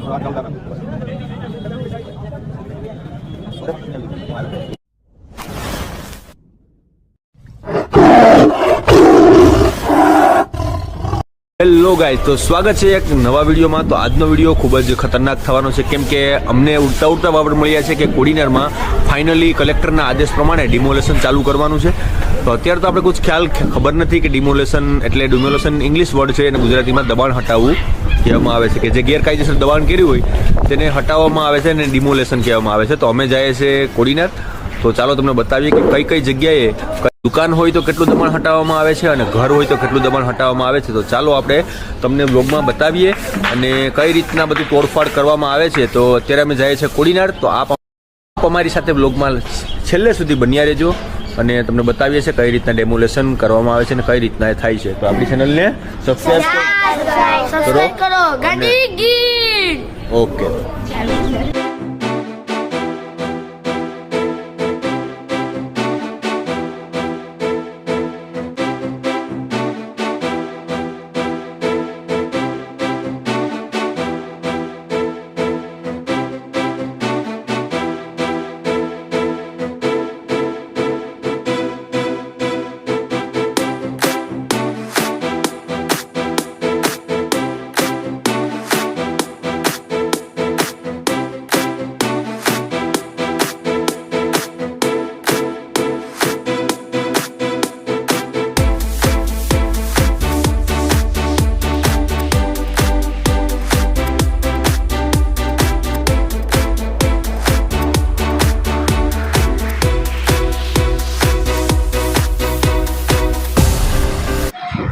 Hello guys, તો સ્વાગત છે એક નવા વિડીયોમાં। તો આજનો વિડીયો ખૂબ જ ખતરનાક થવાનો છે, કેમ કે અમને ઉડતા બાબત મળ્યા છે કે કોડીનારમાં ફાઇનલી કલેક્ટરના આદેશ પ્રમાણે ડિમોલેશન ચાલુ કરવાનું છે। તો અત્યારે તો આપણે કુછ ખ્યાલ ખબર નથી કે ડિમોલેશન ઇંગ્લિશ વર્ડ છે અને ગુજરાતીમાં દબાણ હટાવવું કહેવામાં આવે છે, કે જે ગેરકાયદેસર દબાણ કર્યું હોય તેને હટાવવામાં આવે છે અને ડિમોલેશન કહેવામાં આવે છે। તો અમે જઈએ છીએ કોડીનાર। તો ચાલો તમને બતાવીએ કે કઈ જગ્યાએ દુકાન હોય તો કેટલું દબાણ હટાવવામાં આવે છે અને ઘર હોય તો કેટલું દબાણ હટાવવામાં આવે છે। તો ચાલો આપણે તમને બ્લોગમાં બતાવીએ અને કઈ રીતના બધું તોડફાડ કરવામાં આવે છે। તો અત્યારે અમે જઈએ છીએ કોડીનાર। તો આપ અમારી સાથે બ્લોગમાં છેલ્લે સુધી બન્યા રહેજો અને તમને બતાવીએ છીએ કઈ રીતના ડેમોલેશન કરવામાં આવે છે અને કઈ રીતના એ થાય છે। તો આપણી ચેનલને સબસ્ક્રાઇબ કરો। ઓકે।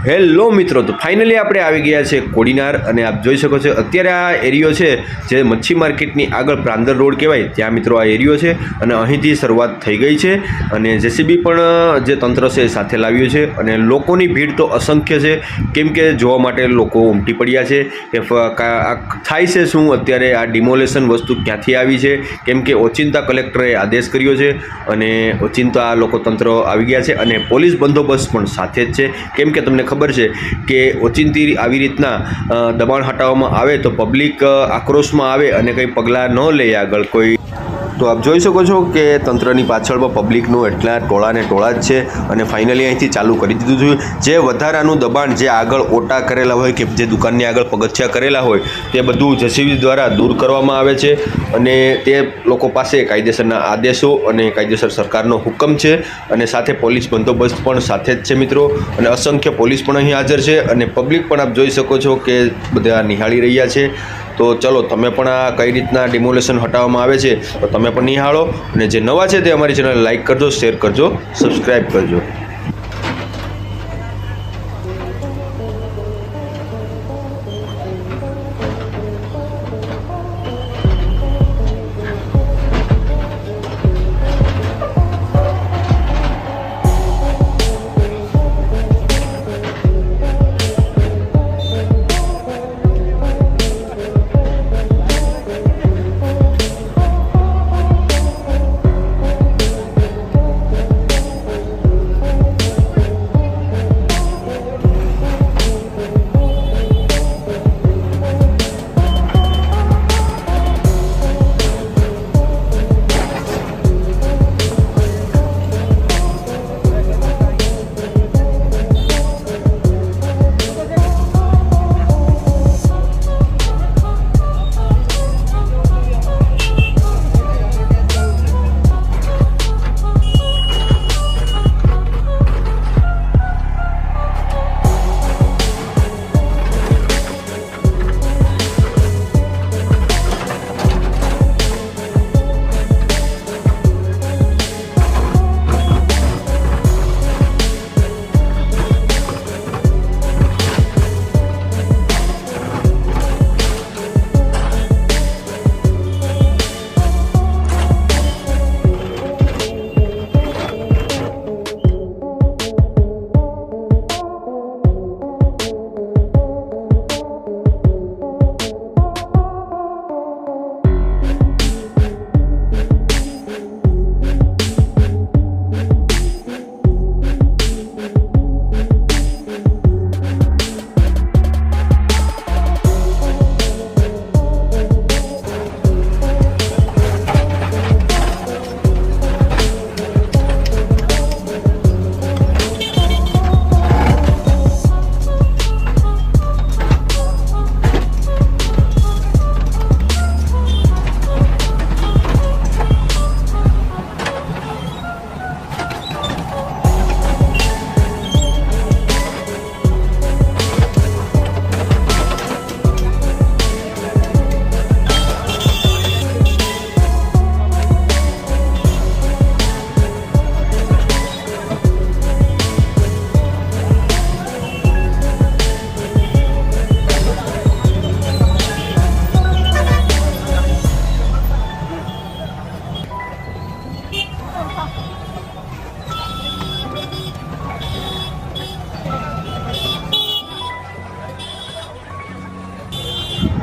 હેલો મિત્રો, તો ફાઇનલી આપણે આવી ગયા છે કોડીનાર અને આપ જોઈ શકો છો અત્યારે આ એરિયો છે જે મચ્છી માર્કેટની આગળ પ્રાંદર રોડ કહેવાય ત્યાં મિત્રો આ એરિયો છે અને અહીંથી શરૂઆત થઈ ગઈ છે અને જેસીબી પણ જે તંત્ર છે એ સાથે લાવ્યું છે અને લોકોની ભીડ તો અસંખ્ય છે, કેમ કે જોવા માટે લોકો ઉમટી પડ્યા છે કે થાય છે શું અત્યારે આ ડિમોલેશન વસ્તુ ક્યાંથી આવી છે, કેમ કે ઓચિંતા કલેક્ટરે આદેશ કર્યો છે અને ઓચિંતા લોકો તંત્ર આવી ગયા છે અને પોલીસ બંદોબસ્ત પણ સાથે જ છે, કેમ કે તમને ખબર છે કે ઓચિંતી આવી રીતના દબાણ હટાવવામાં આવે તો પબ્લિક આક્રોશમાં આવે અને કંઈ પગલાં ન લે આગળ કોઈ। તો આપ જોઈ શકો છો કે તંત્રની પાછળમાં પબ્લિકનું એટલા ટોળા જ છે અને ફાઇનલી અહીંથી ચાલુ કરી દીધું છે। જે વધારાનું દબાણ જે આગળ ઓટા કરેલા હોય કે જે દુકાનની આગળ પગથિયા કરેલા હોય તે બધું જેસીબી દ્વારા દૂર કરવામાં આવે છે અને તે લોકો પાસે કાયદેસરના આદેશો અને કાયદેસર સરકારનો હુકમ છે અને સાથે પોલીસ બંદોબસ્ત પણ સાથે જ છે મિત્રો અને અસંખ્ય પોલીસ પણ અહીં હાજર છે અને પબ્લિક પણ આપ જોઈ શકો છો કે બધા નિહાળી રહ્યા છે। તો ચલો તમે પણ આ કઈ રીતના ડિમોલેશન હટાવવામાં આવે છે તો તમે પણ નિહાળો અને જે નવા છે તે અમારી ચેનલ લાઈક કરજો, શેર કરજો, સબસ્ક્રાઈબ કરજો।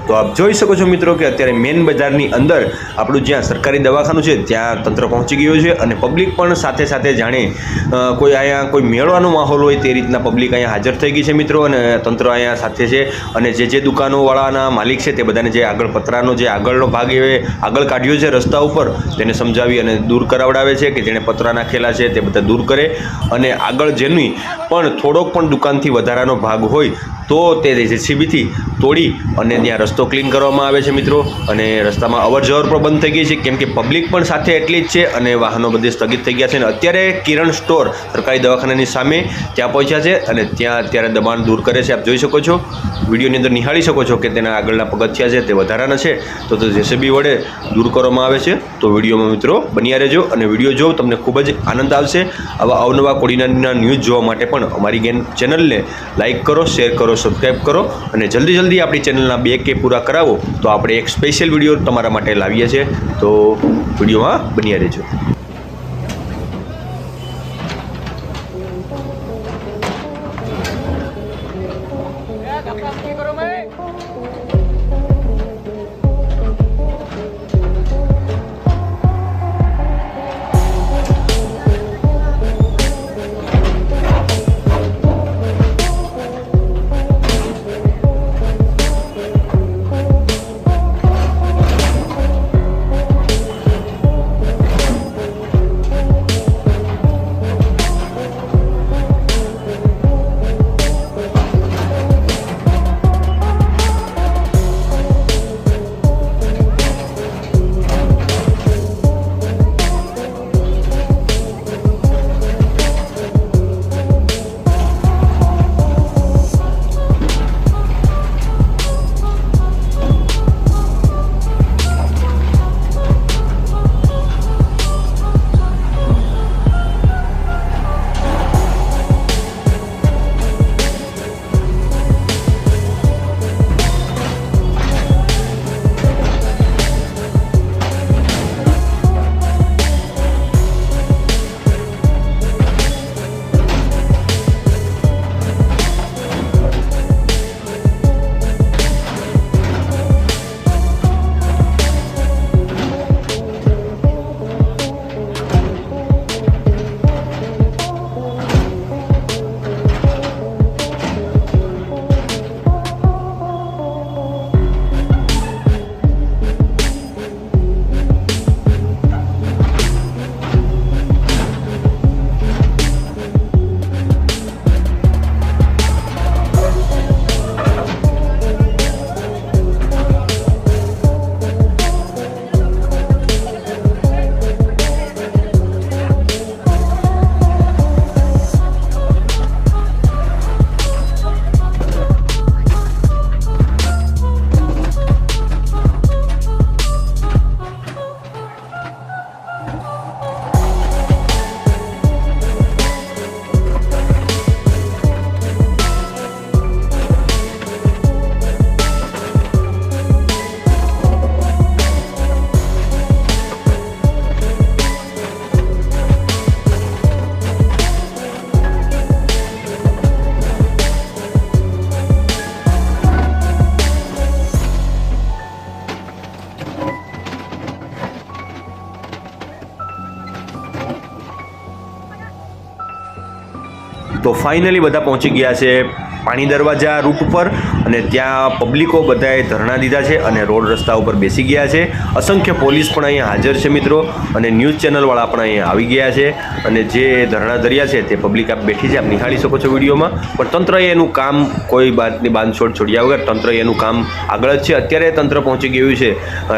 તો આપ જોઈ શકો છો મિત્રો કે અત્યારે મેન બજારની અંદર આપણું જ્યાં સરકારી દવાખાનું છે ત્યાં તંત્ર પહોંચી ગયું છે અને પબ્લિક પણ સાથે સાથે જાણે કોઈ અહીંયા કોઈ મેળવાનો માહોલ હોય તે રીતના પબ્લિક અહીંયા હાજર થઈ ગઈ છે મિત્રો, અને તંત્ર અહીંયા સાથે છે અને જે દુકાનોવાળાના માલિક છે તે બધાને જે આગળ પતરાનો જે આગળનો ભાગ એ આગળ કાઢ્યો છે રસ્તા ઉપર તેને સમજાવી અને દૂર કરાવડાવે છે કે જેણે પતરા નાખેલા છે તે બધા દૂર કરે, અને આગળ જેની પણ થોડોક પણ દુકાનથી વધારાનો ભાગ હોય તો તે જેસીબીથી તોડી અને ત્યાં રસ્તો ક્લીન કરવામાં આવે છે મિત્રો. અને રસ્તામાં અવર જવર પણ બંધ થઈ ગઈ છે કેમ કે પબ્લિક પણ સાથે એટલી જ છે અને વાહનો બધે સ્થગિત થઈ ગયા છે. અને અત્યારે કિરણ સ્ટોર સરકારી દવાખાનાની સામે ત્યાં પહોંચ્યા છે અને ત્યાં અત્યારે દબાણ દૂર કરે છે. આપ જોઈ શકો છો, વિડીયોની અંદર નિહાળી શકો છો કે તેના આગળના પગથિયા છે તે વધારાના છે તો જેસીબી વડે દૂર કરવામાં આવે છે. તો વિડીયોમાં મિત્રો બન્યા રહેજો અને વિડીયો જો તમને ખૂબ જ આનંદ આવશે. આવા અવનવા કોડીનારના ન્યૂઝ જોવા માટે પણ અમારી ચેનલને લાઇક કરો, શેર કરો, સબસ્ક્રાઈબ કરો અને જલ્દી આપણી ચેનલના 2K પૂરા કરાવો તો આપણે એક સ્પેશિયલ વિડીયો તમારા માટે લાવીએ છીએ. તો વિડીયોમાં બન્યા રહેજો. તો ફાઇનલી બધા પહોંચી ગયા છે પાણી દરવાજા રૂટ ઉપર અને ત્યાં પબ્લિકો બધાએ ધરણા દીધા છે અને રોડ રસ્તા ઉપર બેસી ગયા છે. અસંખ્ય પોલીસ પણ અહીંયા હાજર છે મિત્રો અને ન્યૂઝ ચેનલવાળા પણ અહીંયા આવી ગયા છે અને જે ધરણા ધર્યા છે તે પબ્લિક આપ બેઠી છે, આપ નિહાળી શકો છો વિડીયોમાં. પણ તંત્રએ એનું કામ કોઈ બાતની બાંધછોડ છોડ્યા વગર તંત્રએ એનું કામ આગળ જ છે. અત્યારે તંત્ર પહોંચી ગયું છે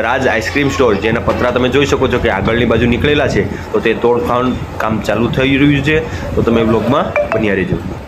રાજ આઈસ્ક્રીમ સ્ટોર, જેના પતરા તમે જોઈ શકો છો કે આગળની બાજુ નીકળેલા છે તો તે તોડફાડ કામ ચાલુ થઈ રહ્યું છે. તો તમે બ્લોગમાં બન્યા રહેજો.